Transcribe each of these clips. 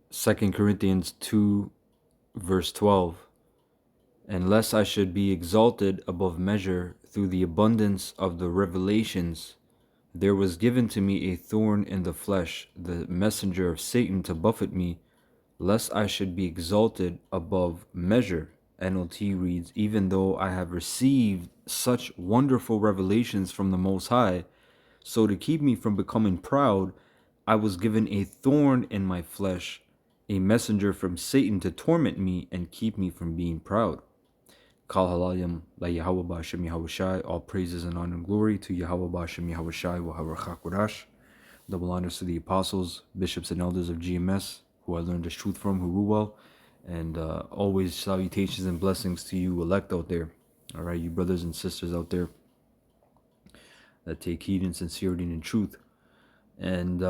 2 Corinthians 2, verse 12. And lest I should be exalted above measure through the abundance of the revelations, there was given to me a thorn in the flesh, the messenger of Satan to buffet me, lest I should be exalted above measure. NLT reads, even though I have received such wonderful revelations from the Most High, so to keep me from becoming proud, I was given a thorn in my flesh, a messenger from Satan to torment me and keep me from being proud. Kal halayim la Yahweh Ba'ashem Yahweh Shai. All praises and honor and glory to Yahweh Ba'ashem Yahweh Shai wa Harakhakwadash. Double honors to the apostles, bishops, and elders of GMS, who I learned this truth from, who rule well. And always salutations and blessings to you elect out there. All right, you brothers and sisters out there that take heed in sincerity and in truth. And,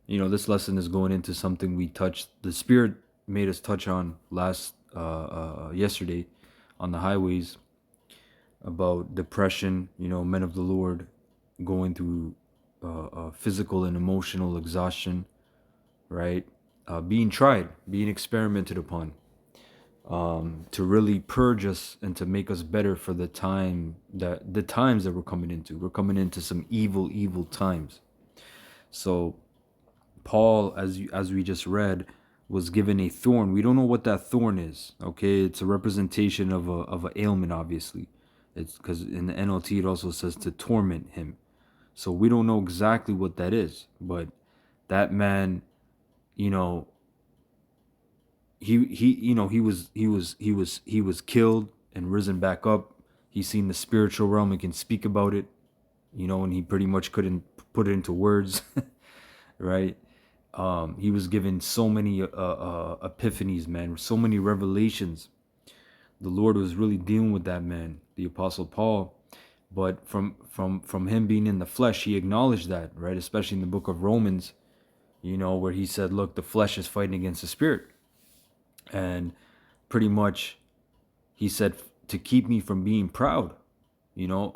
this lesson is going into something we touched, the Spirit made us touch on yesterday on the highways about depression, men of the Lord going through physical and emotional exhaustion, right? Being tried, being experimented upon, to really purge us and to make us better for the times that we're coming into. We're coming into some evil times. So Paul, as we just read, was given a thorn. We don't know what that thorn is. Okay, it's a representation of a ailment. Obviously, it's because in the NLT it also says to torment him. So we don't know exactly what that is. But that man, he was killed and risen back up. He's seen the spiritual realm and can speak about it. And he pretty much couldn't put it into words, right? He was given so many epiphanies, man, so many revelations. The Lord was really dealing with that man, the Apostle Paul. But from him being in the flesh, he acknowledged that, right? Especially in the book of Romans, where he said, look, the flesh is fighting against the spirit. And pretty much he said, to keep me from being proud,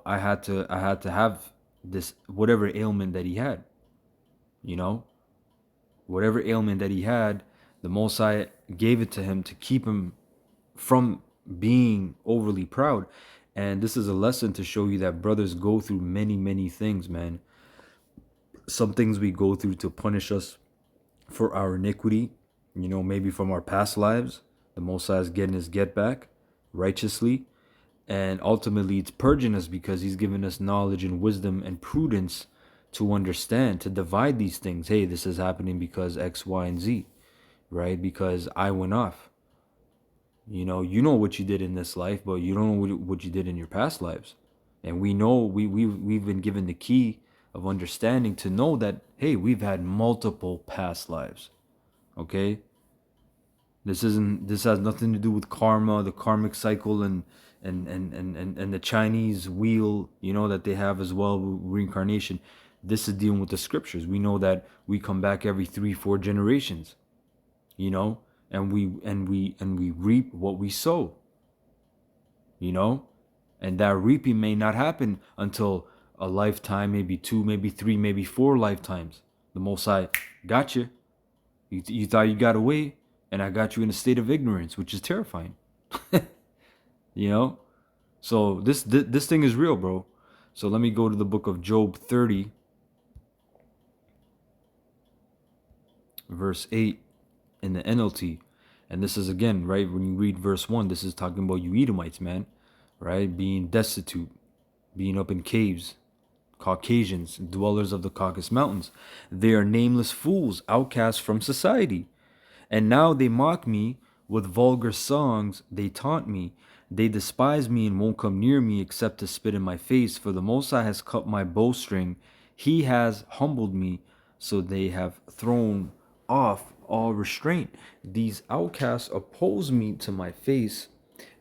I had to have this, whatever ailment that he had, whatever ailment that he had, the Most High gave it to him to keep him from being overly proud. And this is a lesson to show you that brothers go through many things, man. Some things we go through to punish us for our iniquity, maybe from our past lives. The Most High is getting his get back righteously. And ultimately, it's purging us because he's given us knowledge and wisdom and prudence to understand, to divide these things. Hey, this is happening because X, Y, and Z, right? Because I went off. You know what you did in this life, but you don't know what you did in your past lives. And we know we've been given the key of understanding to know that, hey, we've had multiple past lives. Okay? This has nothing to do with karma, the karmic cycle, and the Chinese wheel, that they have as well, reincarnation. This is dealing with the scriptures. We know that we come back every 3-4 generations, and we reap what we sow, and that reaping may not happen until a lifetime, maybe 2, maybe 3, maybe 4 lifetimes. The Most High got you. You thought you got away, and I got you in a state of ignorance, which is terrifying. So this thing is real, bro. So let me go to the book of Job 30, verse 8 in the NLT. And this is, again, right, when you read verse 1, this is talking about you Edomites, man, right? Being destitute, being up in caves, Caucasians, dwellers of the Caucasus Mountains. They are nameless fools, outcasts from society. And now they mock me with vulgar songs, they taunt me. They despise me and won't come near me except to spit in my face. For the Most High has cut my bowstring. He has humbled me, so they have thrown off all restraint. These outcasts oppose me to my face.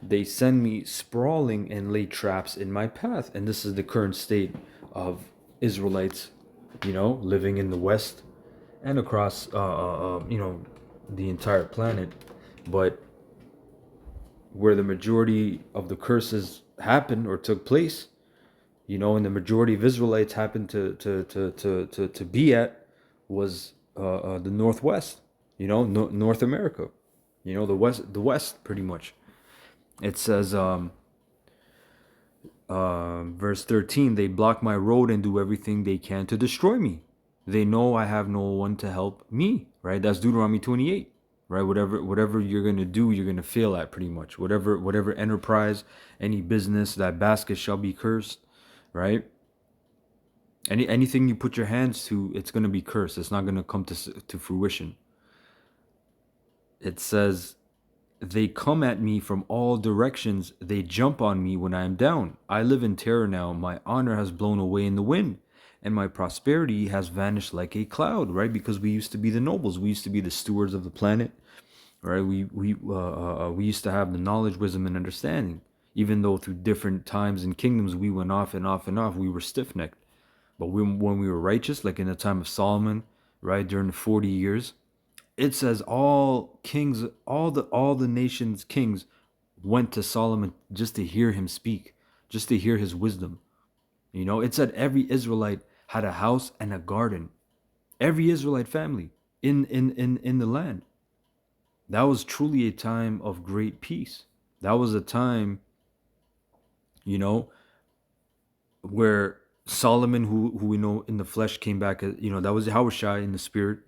They send me sprawling and lay traps in my path. And this is the current state of Israelites, living in the West and across, the entire planet. But where the majority of the curses happened or took place, and the majority of Israelites happened to be at, was the Northwest. North America, the West pretty much. It says, verse 13, they block my road and do everything they can to destroy me. They know I have no one to help me, right? That's Deuteronomy 28, right? Whatever you're going to do, you're going to fail at pretty much. Whatever enterprise, any business, that basket shall be cursed, right? Anything you put your hands to, it's going to be cursed. It's not going to come to fruition. It says, they come at me from all directions. They jump on me when I am down. I live in terror now. My honor has blown away in the wind, and my prosperity has vanished like a cloud, right? Because we used to be the nobles. We used to be the stewards of the planet, right? We used to have the knowledge, wisdom, and understanding. Even though through different times and kingdoms we went off and off and off, we were stiff-necked. But when we were righteous, like in the time of Solomon, right, during the 40 years, it says all kings, all the nations' kings went to Solomon just to hear him speak, just to hear his wisdom. It said every Israelite had a house and a garden. Every Israelite family in the land. That was truly a time of great peace. That was a time, you know, where Solomon, who we know in the flesh, came back. That was Yahushua in the spirit,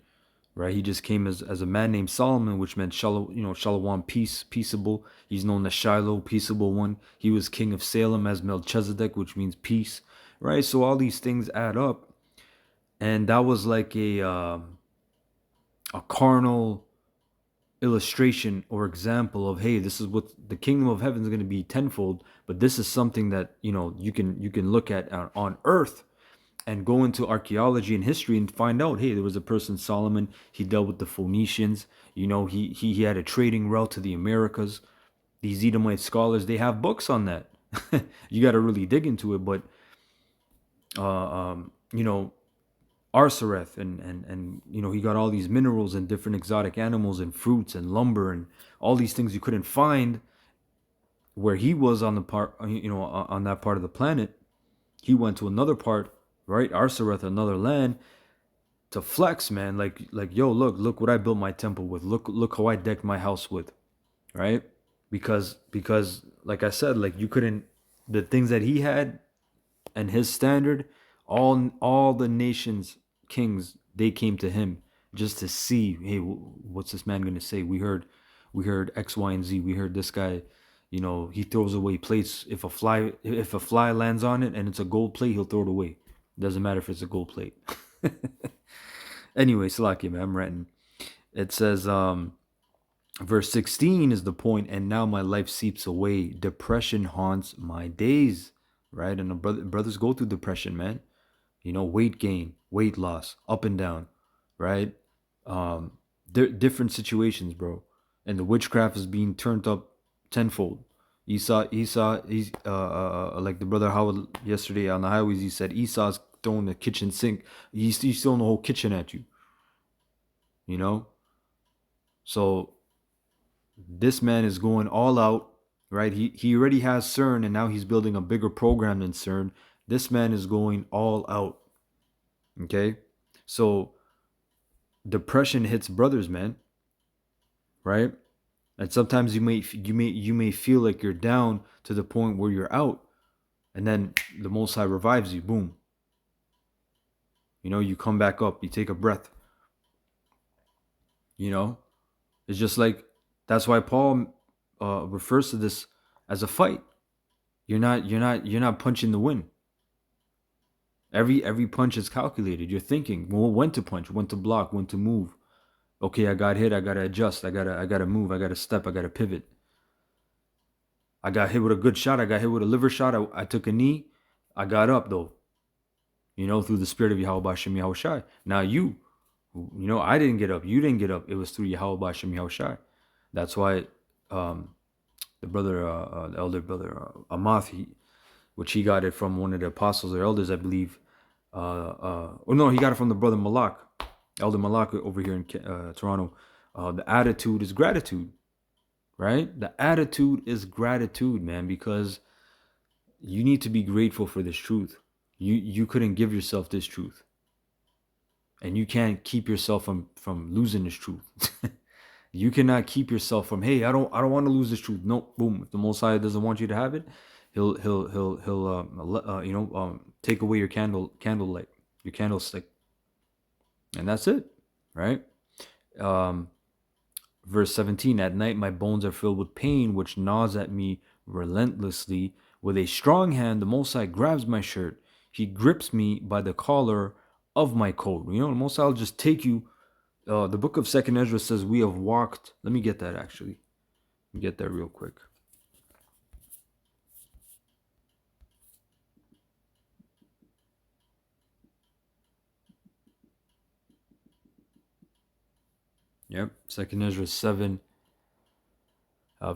right? He just came as a man named Solomon, which meant Shalom, peace, peaceable. He's known as Shiloh, peaceable one. He was king of Salem as Melchizedek, which means peace, right? So all these things add up, and that was like a carnal illustration or example of, hey, this is what the kingdom of heaven is going to be tenfold, but this is something that you can look at on earth and go into archaeology and history and find out, hey, there was a person, Solomon. He dealt with the Phoenicians. He had a trading route to the Americas. These Edomite scholars, they have books on that. You got to really dig into it. But uh, um, you know Arsareth, and he got all these minerals and different exotic animals and fruits and lumber and all these things you couldn't find where he was on the part, on that part of the planet. He went to another part, right? Arsareth, another land, to flex, man. Like, yo, look what I built my temple with. Look how I decked my house with, right? Because like I said, like, you couldn't, the things that he had and his standard, all the nations kings, they came to him just to see, hey, what's this man gonna say? We heard X, Y, and Z. We heard this guy, he throws away plates. If a fly lands on it and it's a gold plate, he'll throw it away. Doesn't matter if it's a gold plate. Anyway, Salakia, man, I'm ranting. It says, verse 16 is the point, and now my life seeps away. Depression haunts my days, right? And the brothers go through depression, man. Weight gain, weight loss, up and down, right? Different situations, bro. And the witchcraft is being turned up tenfold. Esau, he's like the brother Howard yesterday on the highways. He said Esau's throwing the kitchen sink. He's throwing the whole kitchen at you. So this man is going all out, right? He already has CERN, and now he's building a bigger program than CERN. This man is going all out. Okay, so depression hits brothers, man, right? And sometimes you may feel like you're down to the point where you're out, and then the Most High revives you. Boom. You come back up. You take a breath. It's just like, that's why Paul refers to this as a fight. You're not punching the wind. Every punch is calculated. You're thinking, well, when to punch, when to block, when to move. Okay, I got hit. I gotta adjust. I gotta move. I gotta step. I gotta pivot. I got hit with a good shot. I got hit with a liver shot. I took a knee. I got up though. Through the spirit of Yahweh Shem Yahushai. Now I didn't get up. You didn't get up. It was through Yahweh Shem Yahushai. That's why the brother, the elder brother Amath, which he got it from one of the apostles or elders, I believe. Or no, he got it from the brother Malak, Elder Malak over here in Toronto. The attitude is gratitude, right? The attitude is gratitude, man, because you need to be grateful for this truth. You couldn't give yourself this truth. And you can't keep yourself from losing this truth. You cannot keep yourself from, hey, I don't want to lose this truth. No, boom. If the Most High doesn't want you to have it, he'll take away your candlelight, your candlestick, and that's it, right? Um, Verse 17: At night my bones are filled with pain, which gnaws at me relentlessly. With a strong hand, the Most High grabs my shirt. He grips me by the collar of my coat. You know, the Most High will just take you. The book of Second Ezra says we have walked. Let me get that actually. Let me get that real quick. Yep, Second Ezra 7,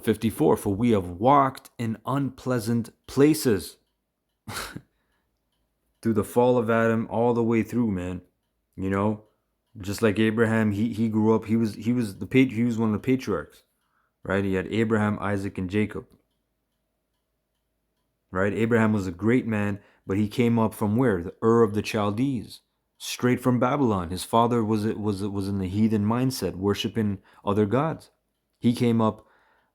54. For we have walked in unpleasant places through the fall of Adam all the way through, man. You know, just like Abraham, he grew up. He was one of the patriarchs, right? He had Abraham, Isaac, and Jacob, right? Abraham was a great man, but he came up from where? The Ur of the Chaldees, straight from Babylon. His father was in the heathen mindset, worshiping other gods. He came up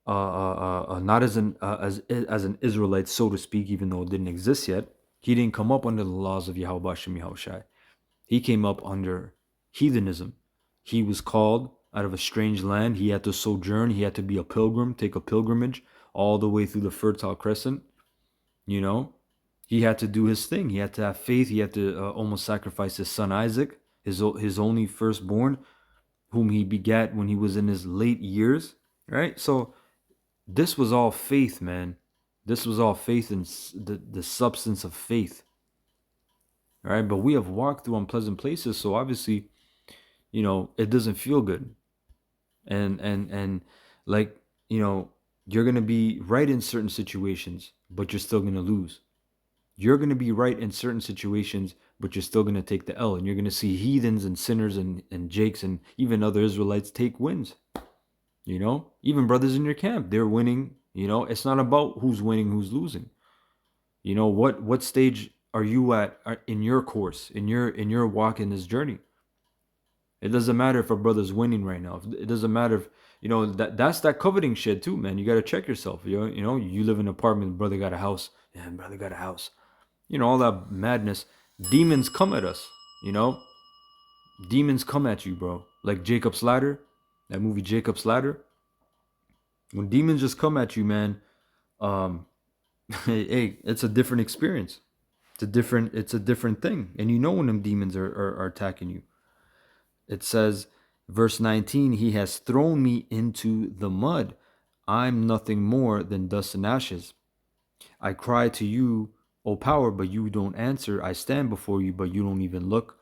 not as an Israelite, so to speak, even though it didn't exist yet. He didn't come up under the laws of Yahweh Shem Yahushai. He came up under heathenism. He was called out of a strange land. He had to sojourn. He had to be a pilgrim, take a pilgrimage all the way through the Fertile Crescent. You know, he had to do his thing. He had to have faith. He had to almost sacrifice his son Isaac, his only firstborn, whom he begat when he was in his late years. Right. So this was all faith, man. This was all faith and the substance of faith. All right. But we have walked through unpleasant places. So obviously, you know, it doesn't feel good. And like, you know, you're going to be right in certain situations, but you're still going to lose. You're going to be right in certain situations, but you're still going to take the L. And you're going to see heathens and sinners and jakes and even other Israelites take wins. You know, even brothers in your camp, they're winning. You know, it's not about who's winning, who's losing. You know, what stage are you at in your course, in your walk in this journey? It doesn't matter if a brother's winning right now. It doesn't matter if, you know, that's that coveting shit too, man. You got to check yourself. You know, you live in an apartment, brother got a house. Yeah, brother got a house. You know, all that madness. Demons come at us, you know? Demons come at you, bro. Like Jacob's Ladder, that movie Jacob's Ladder. When demons just come at you, man, um, hey, it's a different experience. It's a different thing. And you know when them demons are attacking you. It says, verse 19, he has thrown me into the mud. I'm nothing more than dust and ashes. I cry to you, O power, but you don't answer. I stand before you, but you don't even look.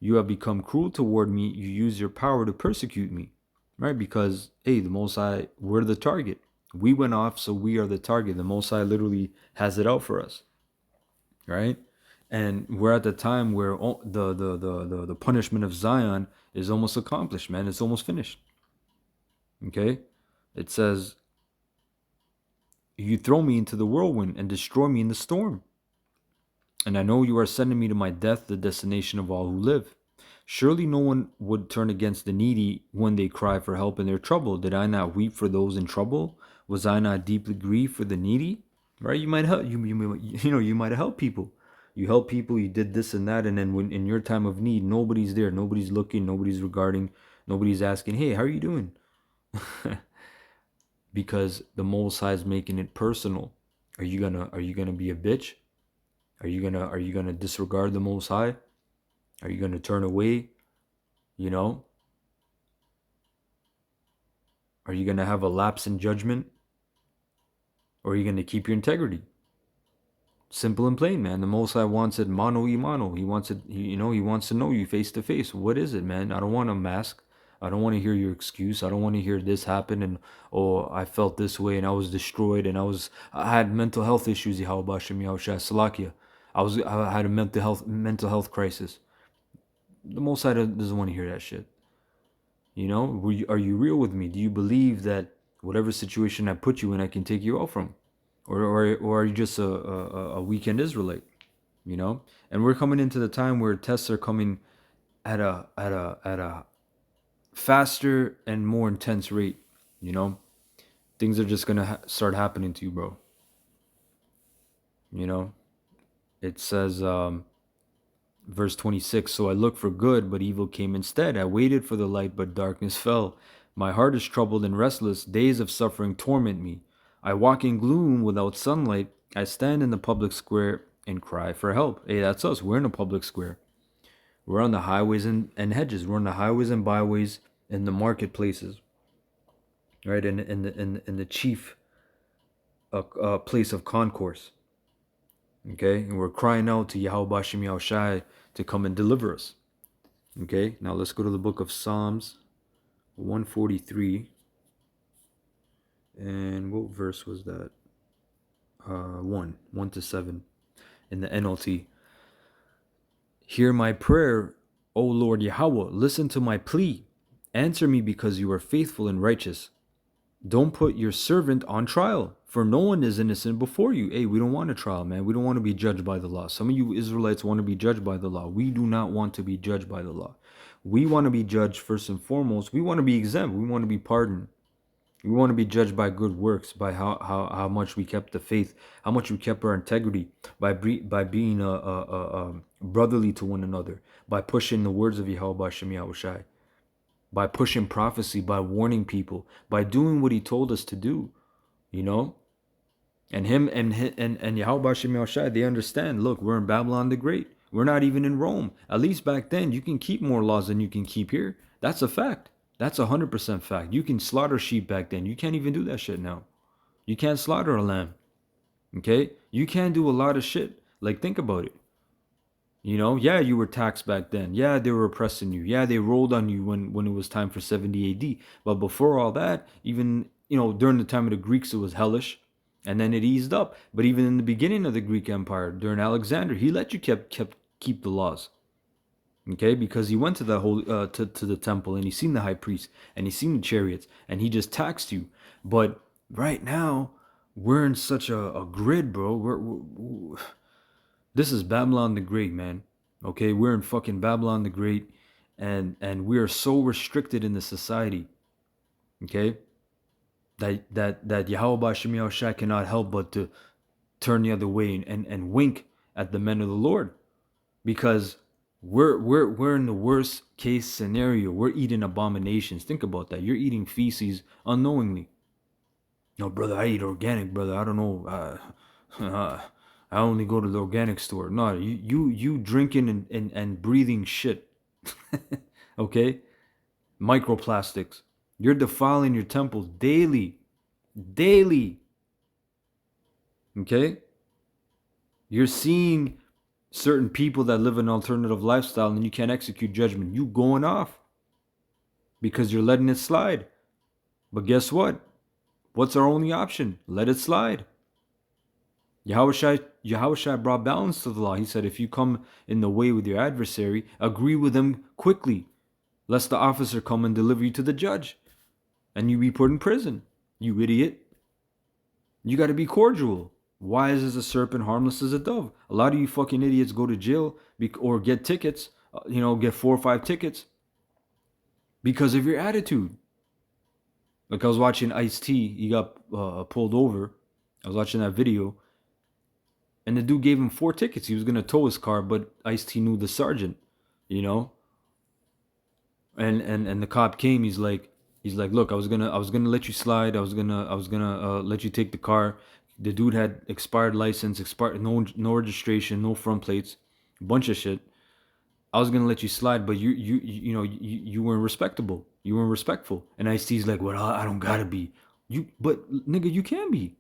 You have become cruel toward me. You use your power to persecute me, right? Because, hey, the Most High, we're the target. We went off, so we are the target. The Most High literally has it out for us, right? And we're at the time where the punishment of Zion is almost accomplished, man. It's almost finished. Okay? It says, you throw me into the whirlwind and destroy me in the storm. And I know you are sending me to my death, the destination of all who live. Surely no one would turn against the needy when they cry for help in their trouble. Did I not weep for those in trouble? Was I not deeply grieved for the needy? Right? You might help you might help people. You help people, you did this and that, and then when in your time of need, nobody's there, nobody's looking, nobody's regarding, nobody's asking, hey, how are you doing? Because the Most High is making it personal. Are you gonna be a bitch? Are you gonna disregard the Most High? Are you gonna turn away? You know? Are you gonna have a lapse in judgment? Or are you gonna keep your integrity? Simple and plain, man. The Most High wants it mano y mano. He wants it, he wants to know you face to face. What is it, man? I don't want a mask. I don't want to hear your excuse. I don't want to hear this happen and, oh, I felt this way and I was destroyed and I had mental health issues. Yahweh Shem Yahushua Salakia. I had a mental health crisis. The Most High doesn't want to hear that shit. You know, are you real with me? Do you believe that whatever situation I put you in, I can take you out from? Or are you just a weekend Israelite? You know? And we're coming into the time where tests are coming at a faster and more intense rate. You know, things are just gonna start happening to you, bro. You know, it says, verse 26. So I looked for good, but evil came instead. I waited for the light, but darkness fell. My heart is troubled and restless. Days of suffering torment me. I walk in gloom without sunlight. I stand in the public square and cry for help. Hey, that's us. We're in a public square. We're on the highways and hedges. We're on the highways and byways, in the marketplaces, right? In the chief place of concourse. Okay, and we're crying out to Yahweh Bashim Yahushai to come and deliver us. Okay, now let's go to the book of Psalms 143. And what verse was that? 1 to 7 in the NLT. Hear my prayer, O Lord Yahweh. Listen to my plea. Answer me because you are faithful and righteous. Don't put your servant on trial, for no one is innocent before you. Hey, we don't want a trial, man. We don't want to be judged by the law. Some of you Israelites want to be judged by the law. We do not want to be judged by the law. We want to be judged first and foremost. We want to be exempt. We want to be pardoned. We want to be judged by good works, by how much we kept the faith, how much we kept our integrity, by being brotherly to one another, by pushing the words of Yahweh B'Shem Yahushai, by pushing prophecy, by warning people, by doing what he told us to do, you know? And him and Yahweh B'Shem Yahushai, they understand, look, we're in Babylon the Great. We're not even in Rome. At least back then, you can keep more laws than you can keep here. That's a fact. That's 100% fact. You can slaughter sheep back then. You can't even do that shit now. You can't slaughter a lamb. Okay? You can't do a lot of shit. Like, think about it. You know, yeah, you were taxed back then. Yeah, they were oppressing you. Yeah, they rolled on you when it was time for 70 AD. But before all that, even, during the time of the Greeks, it was hellish. And then it eased up. But even in the beginning of the Greek Empire, during Alexander, he let you keep the laws. Okay, because he went to the to the temple, and he seen the high priest, and he seen the chariots, and he just taxed you. But right now, we're in such a grid, bro. This is Babylon the Great, man. Okay, we're in fucking Babylon the Great, and we are so restricted in the society. Okay, that Yahweh B'Shem Yahushai cannot help but to turn the other way and wink at the men of the Lord, because we're in the worst case scenario. We're eating abominations. Think about that. You're eating feces unknowingly. No, brother, I eat organic, brother. I don't know. I only go to the organic store. No, you drinking and breathing shit. Okay? Microplastics. You're defiling your temple daily. Daily. Okay? You're seeing certain people that live an alternative lifestyle, and you can't execute judgment. You going off because you're letting it slide. But guess what? What's our only option? Let it slide. Yahushua brought balance to the law. He said, if you come in the way with your adversary, agree with him quickly, lest the officer come and deliver you to the judge, and you be put in prison. You idiot. You got to be cordial. Wise as a serpent, harmless as a dove. A lot of you fucking idiots go to jail or get tickets, get 4 or 5 tickets because of your attitude. Like, I was watching Ice-T. He got pulled over. I was watching that video. And the dude gave him 4 tickets. He was going to tow his car, but Ice-T knew the sergeant, And the cop came. He's like, look, I was gonna let you slide. I was gonna let you take the car. The dude had expired license, no registration, no front plates, a bunch of shit. I was gonna let you slide, but you weren't respectable. You weren't respectful. And Ice-T's like, well, I don't gotta be. But nigga, you can be.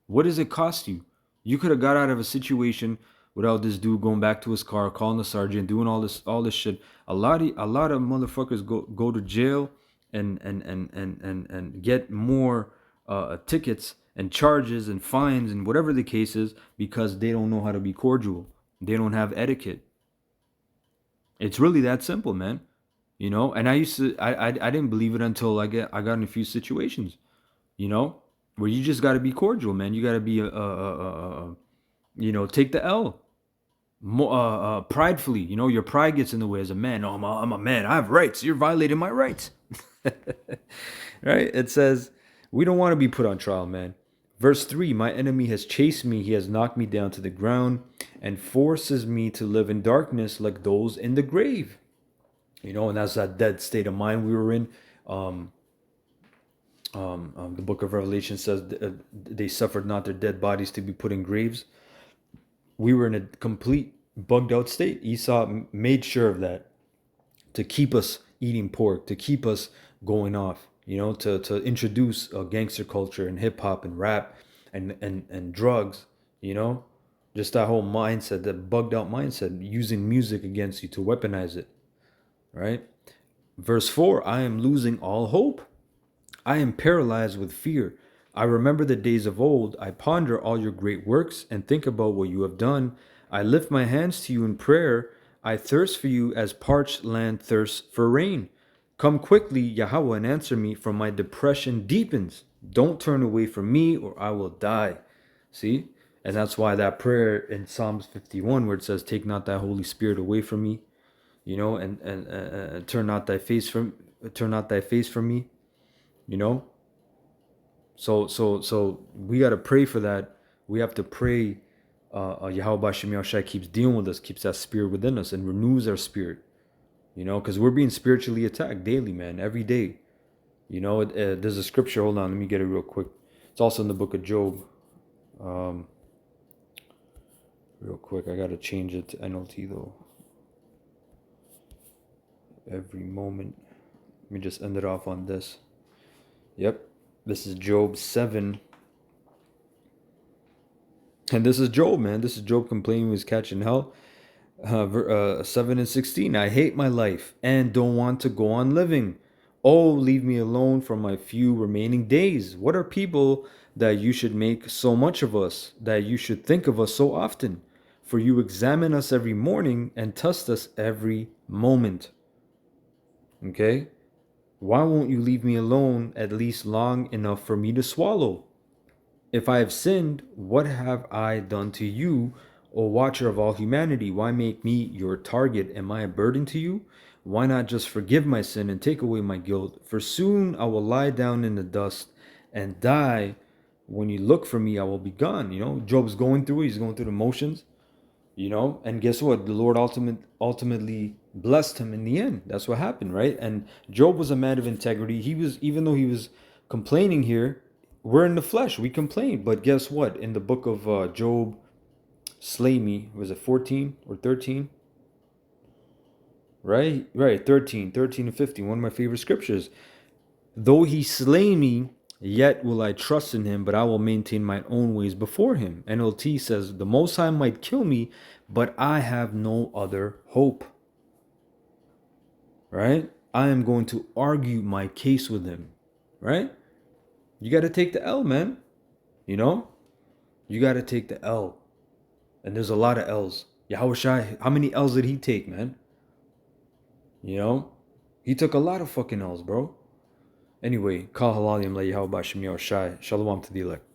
What does it cost you? You could have got out of a situation without this dude going back to his car, calling the sergeant, doing all this shit. A lot of motherfuckers go to jail and get more tickets and charges and fines and whatever the case is, because they don't know how to be cordial. They don't have etiquette. It's really that simple, man. And I used to I didn't believe it until I got in a few situations, where you just got to be cordial, man. You got to be take the L. pridefully. You know, your pride gets in the way as a man. No, I'm a man. I have rights. You're violating my rights. Right? It says, we don't want to be put on trial, man. Verse 3, my enemy has chased me. He has knocked me down to the ground and forces me to live in darkness like those in the grave. You know, and that's that dead state of mind we were in. Um, the book of Revelation says they suffered not their dead bodies to be put in graves. We were in a complete bugged out state. Esau made sure of that to keep us eating pork, to keep us going off, you know, to introduce gangster culture and hip hop and rap and drugs, you know, just that whole mindset, that bugged out mindset, using music against you to weaponize it, right? Verse 4, I am losing all hope. I am paralyzed with fear. I remember the days of old. I ponder all your great works and think about what you have done. I lift my hands to you in prayer. I thirst for you as parched land thirsts for rain. Come quickly, Yahweh, and answer me, for my depression deepens. Don't turn away from me, or I will die. See? And that's why that prayer in Psalms 51, where it says, take not thy Holy Spirit away from me, you know, and turn not thy face from me, you know. So we got to pray for that. We have to pray. Yahweh Shem Yahushai keeps dealing with us, keeps that spirit within us, and renews our spirit. You know, because we're being spiritually attacked daily, man, every day. You know, there's a scripture. Hold on, let me get it real quick. It's also in the book of Job. Real quick, I gotta change it to NLT though. Every moment. Let me just end it off on this. Yep, this is Job 7. And this is Job, man. This is Job complaining he was catching hell. 7 and 16. I hate my life and don't want to go on living. Oh, leave me alone for my few remaining days. What are people that you should make so much of us, that you should think of us so often? For you examine us every morning and test us every moment. Okay? Why won't you leave me alone at least long enough for me to swallow? If I have sinned, what have I done to you, O watcher of all humanity? Why make me your target? Am I a burden to you? Why not just forgive my sin and take away my guilt? For soon I will lie down in the dust and die. When you look for me, I will be gone. You know, Job's going through it. He's going through the motions, you know, and guess what? The Lord ultimately blessed him in the end. That's what happened, right? And Job was a man of integrity. He was, even though he was complaining here, we're in the flesh, we complain, but guess what? In the book of Job, slay me, was it 14 or 13? Right, 13 and 15, one of my favorite scriptures. Though he slay me, yet will I trust in him, but I will maintain my own ways before him. NLT says, the Most High might kill me, but I have no other hope. Right? I am going to argue my case with him. Right? You got to take the L, man. You know? You got to take the L. And there's a lot of L's. Yahushua, how many L's did he take, man? You know? He took a lot of fucking L's, bro. Anyway, Kal Halalim La Yahushua Shem Yahushai. Shalom to the elect.